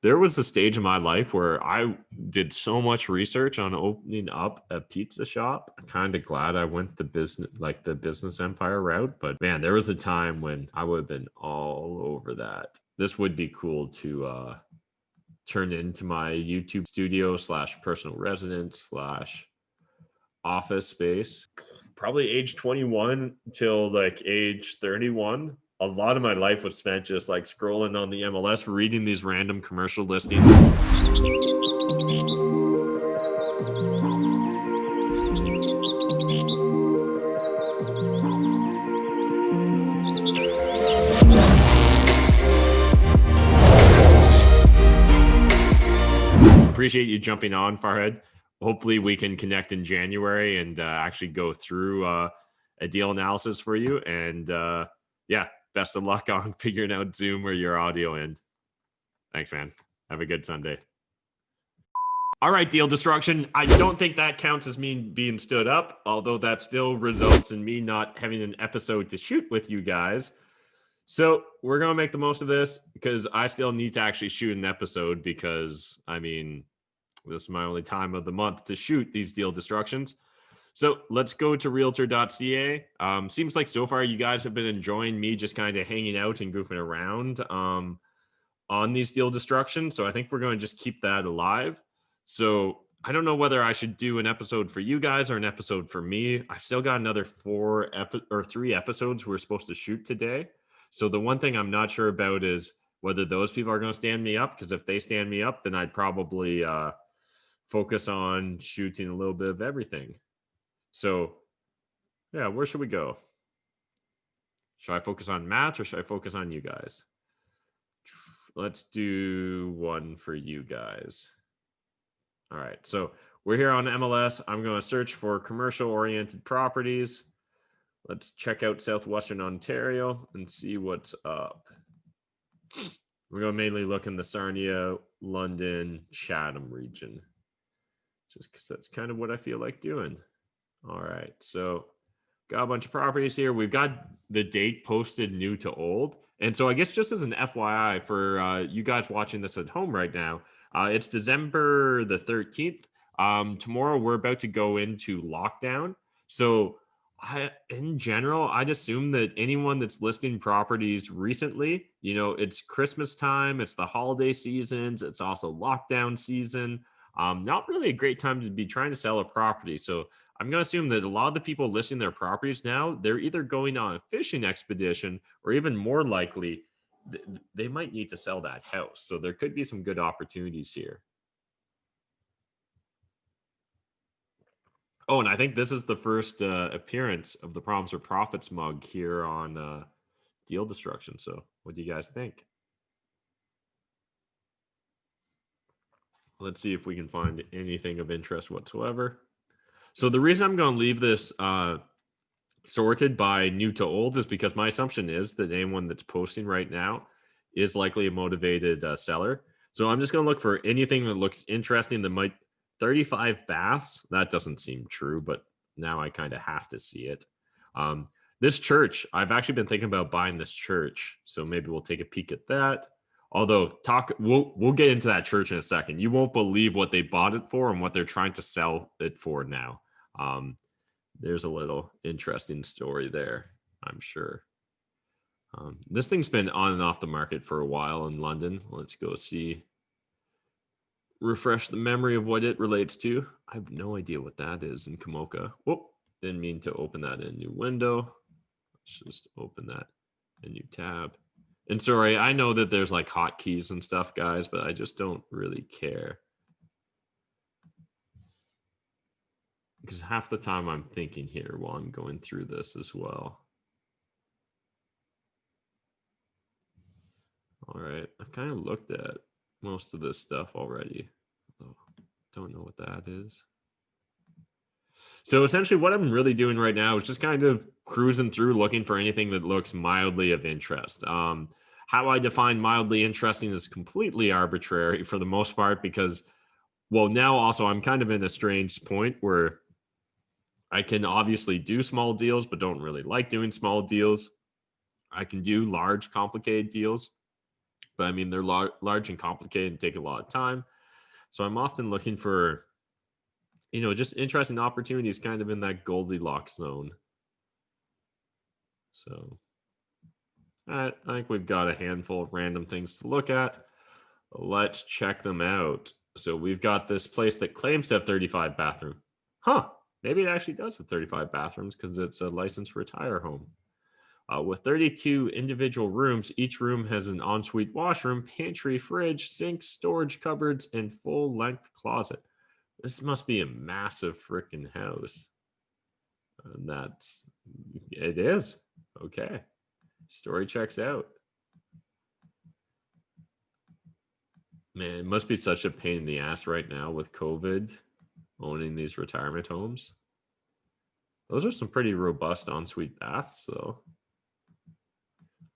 There was a stage in my life where I did so much research on opening up a pizza shop. I'm kind of glad I went the business empire route. But man, there was a time when I would have been all over that. This would be cool to turn into my YouTube studio / personal residence / office space. Probably age 21 till like age 31. A lot of my life was spent just like scrolling on the MLS, reading these random commercial listings. Appreciate you jumping on, Farhad. Hopefully we can connect in January and actually go through a deal analysis for you. And yeah, best of luck on figuring out Zoom or your audio end. Thanks, man. Have a good Sunday. All right, deal destruction. I don't think that counts as me being stood up, although that still results in me not having an episode to shoot with you guys. So we're going to make the most of this because I still need to actually shoot an episode because, I mean, this is my only time of the month to shoot these deal destructions. So let's go to Realtor.ca. Seems like so far you guys have been enjoying me just kind of hanging out and goofing around on these deal destructions. So I think we're going to just keep that alive. So I don't know whether I should do an episode for you guys or an episode for me. I've still got another 3 episodes we're supposed to shoot today. So the one thing I'm not sure about is whether those people are going to stand me up, because if they stand me up, then I'd probably focus on shooting a little bit of everything. So yeah, where should we go? Should I focus on Matt or should I focus on you guys? Let's do one for you guys. All right, so we're here on MLS. I'm going to search for commercial-oriented properties. Let's check out Southwestern Ontario and see what's up. We're going to mainly look in the Sarnia, London, Chatham region, just because that's kind of what I feel like doing. All right, so got a bunch of properties here. We've got the date posted new to old. And so I guess just as an FYI for you guys watching this at home right now, it's December the 13th. Tomorrow we're about to go into lockdown. So in general, I'd assume that anyone that's listing properties recently, it's Christmas time, it's the holiday seasons, it's also lockdown season. Not really a great time to be trying to sell a property. So I'm going to assume that a lot of the people listing their properties now, they're either going on a fishing expedition or even more likely, they might need to sell that house. So there could be some good opportunities here. Oh, and I think this is the first appearance of the Problems or Profits mug here on Deal Destruction. So what do you guys think? Let's see if we can find anything of interest whatsoever. So the reason I'm going to leave this sorted by new to old is because my assumption is that anyone that's posting right now is likely a motivated seller. So I'm just going to look for anything that looks interesting that might 35 baths. That doesn't seem true, but now I kind of have to see it. This church, I've actually been thinking about buying this church. So maybe we'll take a peek at that. Although we'll get into that church in a second. You won't believe what they bought it for and what they're trying to sell it for now. There's a little interesting story there, I'm sure. This thing's been on and off the market for a while in London. Let's go see. Refresh the memory of what it relates to. I have no idea what that is in Kamoka. Whoop, didn't mean to open that in a new window. Let's just open that in a new tab. And sorry, I know that there's like hotkeys and stuff, guys, but I just don't really care. Because half the time I'm thinking here while I'm going through this as well. All right, I've kind of looked at most of this stuff already. Oh, don't know what that is. So essentially what I'm really doing right now is just kind of cruising through looking for anything that looks mildly of interest. How I define mildly interesting is completely arbitrary for the most part because, well, now also I'm kind of in a strange point where I can obviously do small deals, but don't really like doing small deals. I can do large, complicated deals. But I mean, they're large and complicated and take a lot of time. So I'm often looking for, just interesting opportunities kind of in that Goldilocks zone. So I think we've got a handful of random things to look at. Let's check them out. So we've got this place that claims to have 35 bathrooms. Huh. Maybe it actually does have 35 bathrooms because it's a licensed retire home. With 32 individual rooms, each room has an ensuite washroom, pantry, fridge, sink, storage cupboards, and full-length closet. This must be a massive freaking house. And it is. Okay. Story checks out. Man, it must be such a pain in the ass right now with COVID owning these retirement homes. Those are some pretty robust ensuite baths, though.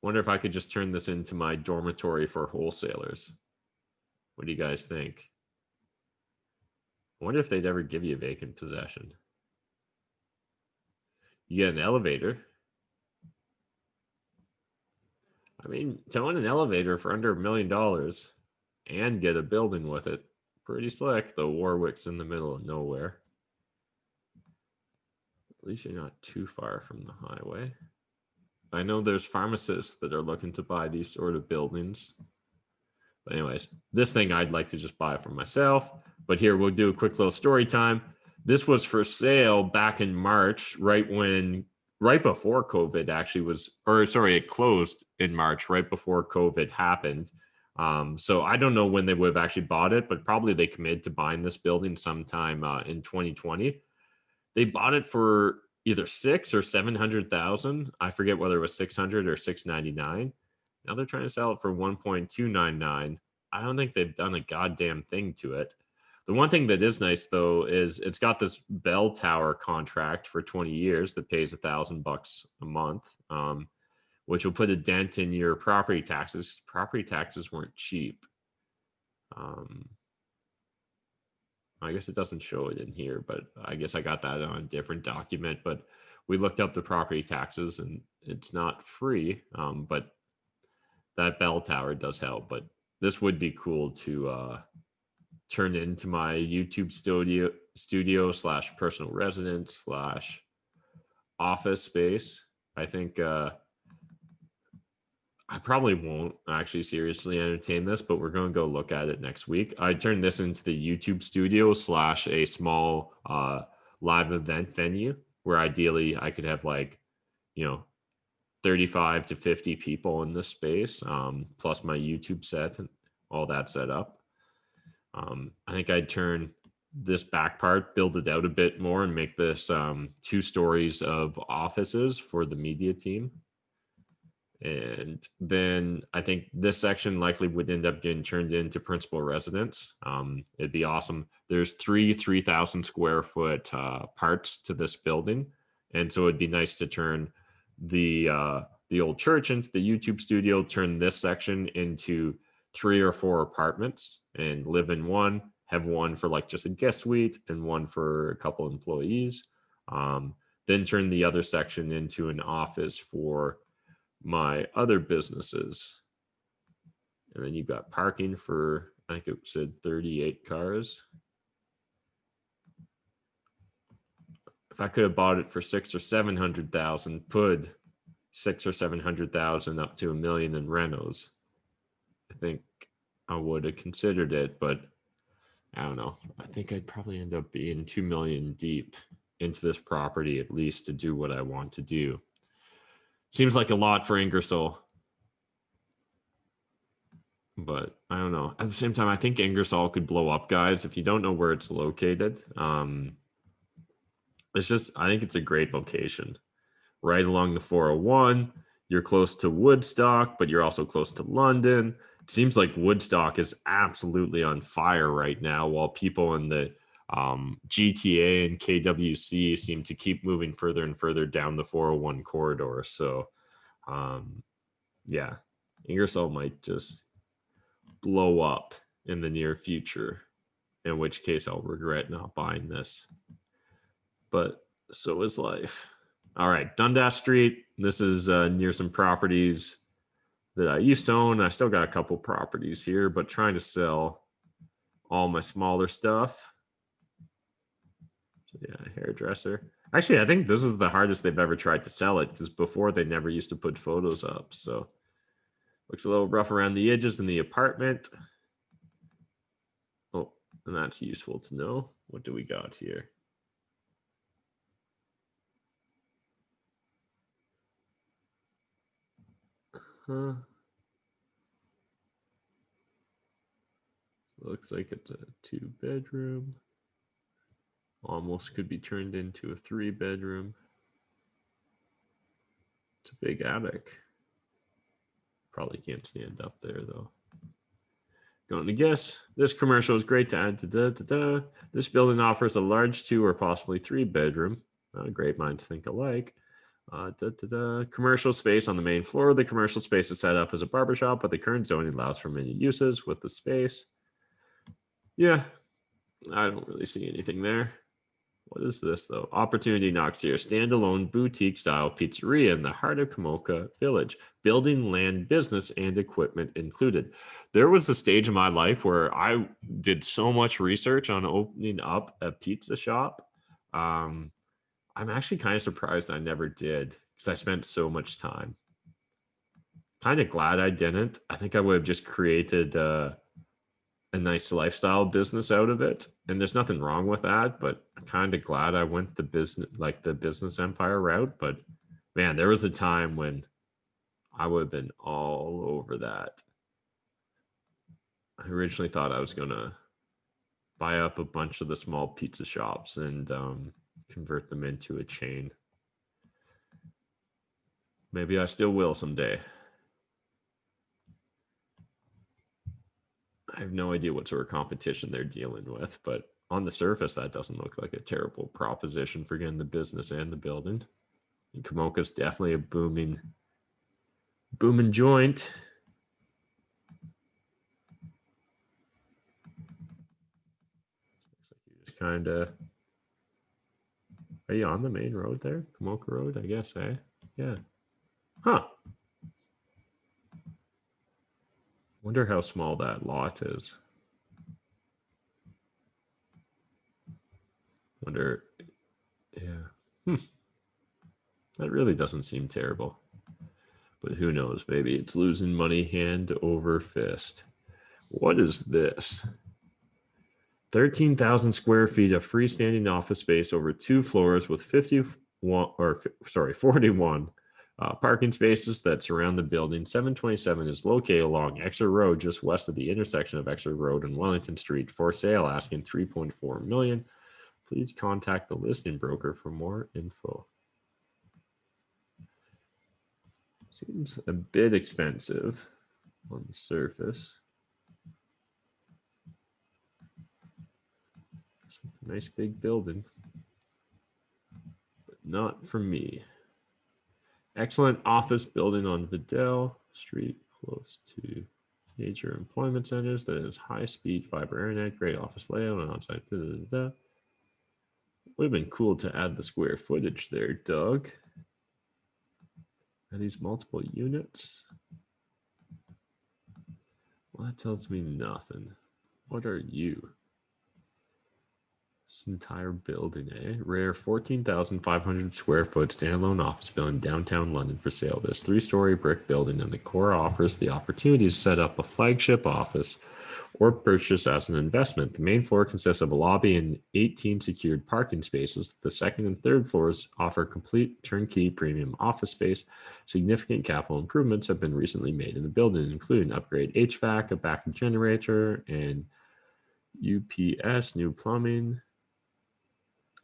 Wonder if I could just turn this into my dormitory for wholesalers. What do you guys think? I wonder if they'd ever give you vacant possession. You get an elevator. I mean, to own an elevator for under $1 million and get a building with it, pretty slick, though Warwick's in the middle of nowhere. At least you're not too far from the highway. I know there's pharmacists that are looking to buy these sort of buildings. But anyways, this thing I'd like to just buy for myself. But here, we'll do a quick little story time. This was for sale back in March, right before COVID actually it closed in March, right before COVID happened. So I don't know when they would have actually bought it, but probably they committed to buying this building sometime in 2020. They bought it for either $600,000 or $700,000. I forget whether it was $600 or $699. Now they're trying to sell it for $1.299. I don't think they've done a goddamn thing to it. The one thing that is nice though is it's got this bell tower contract for 20 years that pays $1,000 a month, which will put a dent in your property taxes. Property taxes weren't cheap. I guess it doesn't show it in here, but I guess I got that on a different document. But we looked up the property taxes and it's not free, but that bell tower does help. But this would be cool to turn into my YouTube studio / personal residence / office space. I think I probably won't actually seriously entertain this, but we're going to go look at it next week. I turned this into the YouTube studio / a small live event venue where ideally I could have 35 to 50 people in this space, plus my YouTube set and all that set up. I think I'd turn this back part, build it out a bit more and make this 2 stories of offices for the media team. And then I think this section likely would end up getting turned into principal residence. It'd be awesome. There's 3,000 square foot parts to this building. And so it'd be nice to turn the old church into the YouTube studio, turn this section into 3 or 4 apartments and live in one, have one for just a guest suite and one for a couple employees. Then turn the other section into an office for my other businesses. And then you've got parking for, I think it said 38 cars. If I could have bought it for $600,000 or $700,000, put $600,000 or $700,000 up to $1 million in renos, I think I would have considered it, but I don't know. I think I'd probably end up being $2 million deep into this property at least to do what I want to do. Seems like a lot for Ingersoll, but I don't know. At the same time, I think Ingersoll could blow up, guys. If you don't know where it's located, I think it's a great location. Right along the 401, you're close to Woodstock, but you're also close to London. It seems like Woodstock is absolutely on fire right now, while people in the GTA and KWC seem to keep moving further and further down the 401 corridor. So, yeah, Ingersoll might just blow up in the near future, in which case I'll regret not buying this. But so is life. All right, Dundas Street. This is near some properties that I used to own. I still got a couple properties here, but trying to sell all my smaller stuff. So yeah, hairdresser. Actually, I think this is the hardest they've ever tried to sell it, because before they never used to put photos up. So looks a little rough around the edges in the apartment. Oh, and that's useful to know. What do we got here? Huh. Looks like it's a 2-bedroom. Almost could be turned into a 3-bedroom. It's a big attic. Probably can't stand up there though. Going to guess. This commercial is great to add to This building offers a large 2 or possibly 3-bedroom. Great minds think alike. Commercial space on the main floor. The commercial space is set up as a barbershop, but the current zoning allows for many uses with the space. Yeah, I don't really see anything there. What is this, though? Opportunity knocks here. Standalone boutique-style pizzeria in the heart of Kamoka Village. Building, land, business, and equipment included. There was a stage in my life where I did so much research on opening up a pizza shop. I'm actually kind of surprised I never did, because I spent so much time. Kind of glad I didn't. I think I would have just created a nice lifestyle business out of it, and there's nothing wrong with that, but I'm kind of glad I went the business empire route. But man, there was a time when I would have been all over that. I originally thought I was gonna buy up a bunch of the small pizza shops and convert them into a chain. Maybe I still will someday. I have no idea what sort of competition they're dealing with, but on the surface, that doesn't look like a terrible proposition for getting the business and the building. And Kamoka's definitely a booming joint. Looks like you just kind of. Are you on the main road there? Kamoka Road, I guess, eh? Yeah. Huh. Wonder how small that lot is. Wonder. Yeah. That really doesn't seem terrible. But who knows? Maybe it's losing money hand over fist. What is this? 13,000 square feet of freestanding office space over 2 floors with 41 parking spaces that surround the building. 727 is located along Exeter Road, just west of the intersection of Exeter Road and Wellington Street. For sale, asking $3.4 million. Please contact the listing broker for more info. Seems a bit expensive on the surface. Nice big building, but not for me. Excellent office building on Vidal Street, close to major employment centers. That is high-speed fiber internet, great office layout, and on-site. Would have been cool to add the square footage there, Doug. Are these multiple units? Well, that tells me nothing. What are you? This entire building, eh? Rare 14,500 square foot standalone office building downtown London for sale. This 3-story brick building and the core offers the opportunity to set up a flagship office or purchase as an investment. The main floor consists of a lobby and 18 secured parking spaces. The second and third floors offer complete turnkey premium office space. Significant capital improvements have been recently made in the building, including upgrade HVAC, a backup generator, and UPS, new plumbing,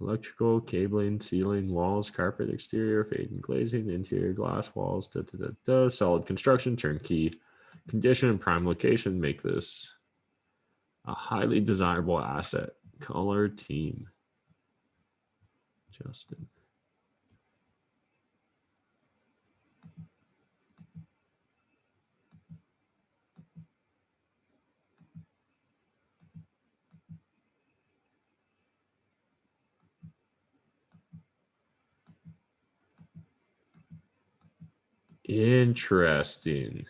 electrical, cabling, ceiling, walls, carpet, exterior, fading glazing, interior glass walls, solid construction, turnkey condition, and prime location make this a highly desirable asset. Color team. Justin. Interesting.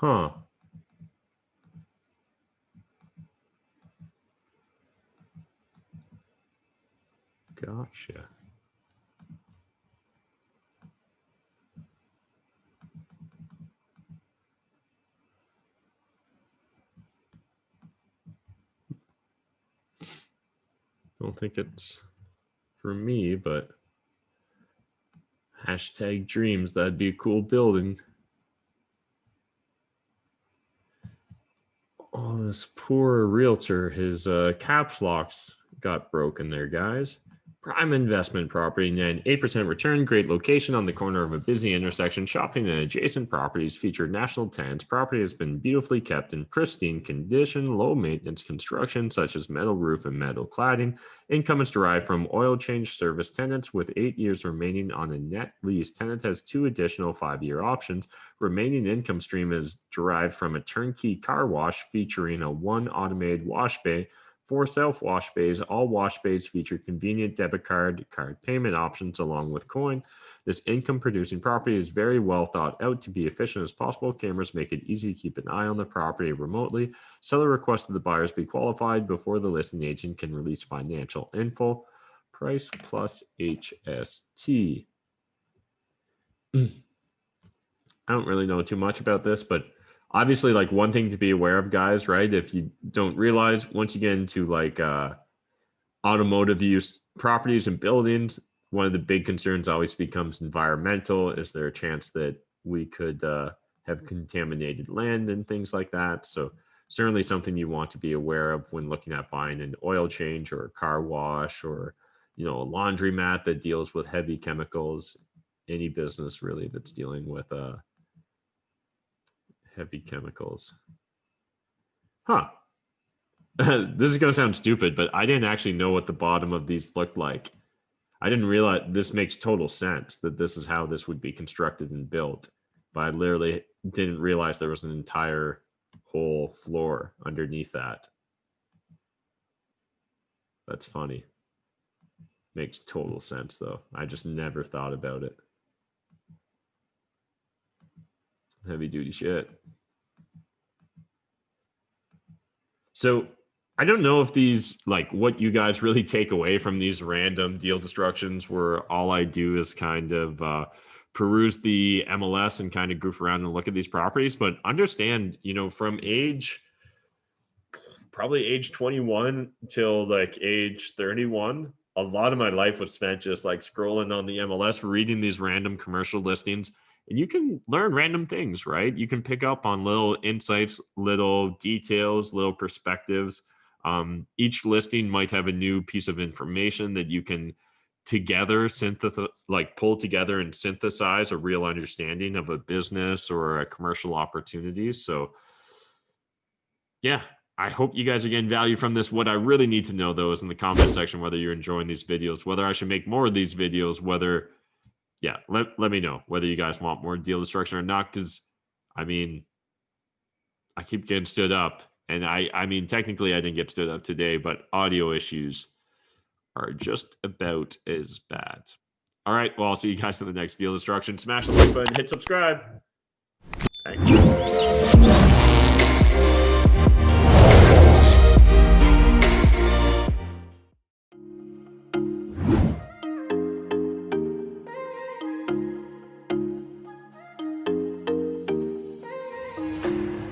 Huh. Gotcha. Don't think it's for me, but hashtag dreams. That'd be a cool building. Oh, this poor realtor, his caps locks got broken there, guys. Prime investment property and 8% return. Great location on the corner of a busy intersection. Shopping and adjacent properties feature national tenants. Property has been beautifully kept in pristine condition. Low maintenance construction such as metal roof and metal cladding. Income is derived from oil change service tenants with 8 years remaining on a net lease. Tenant has 2 additional 5-year options. Remaining income stream is derived from a turnkey car wash featuring a 1 automated wash bay, 4 self-wash bays. All wash bays feature convenient debit card payment options along with coin. This income-producing property is very well thought out to be efficient as possible. Cameras make it easy to keep an eye on the property remotely. Seller requests that the buyers be qualified before the listing agent can release financial info. Price plus HST. I don't really know too much about this, but obviously, like, one thing to be aware of, guys, right? If you don't realize, once you get into like automotive use properties and buildings, one of the big concerns always becomes environmental. Is there a chance that we could have contaminated land and things like that? So certainly something you want to be aware of when looking at buying an oil change or a car wash or, a laundromat that deals with heavy chemicals. Any business really that's dealing with heavy chemicals. Huh. This is going to sound stupid, but I didn't actually know what the bottom of these looked like. I didn't realize this makes total sense that this is how this would be constructed and built. But I literally didn't realize there was an entire whole floor underneath that. That's funny. Makes total sense, though. I just never thought about it. Heavy duty shit. So I don't know if these, like, what you guys really take away from these random deal destructions where all I do is kind of peruse the MLS and kind of goof around and look at these properties, but understand, from probably age 21 till like age 31, a lot of my life was spent just like scrolling on the MLS, reading these random commercial listings. And you can learn random things, right? You can pick up on little insights, little details, little perspectives. Each listing might have a new piece of information that you can pull together and synthesize a real understanding of a business or a commercial opportunity. So yeah, I hope you guys are getting value from this. What I really need to know, though, is in the comment section whether you're enjoying these videos, whether I should make more of these videos, let me know whether you guys want more deal destruction or not, because I keep getting stood up, and I mean technically I didn't get stood up today, but audio issues are just about as bad. All right, well, I'll see you guys in the next deal destruction. Smash the like button, hit subscribe. Thank you.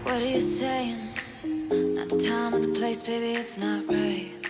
What are you saying? Not the time or the place, baby, it's not right.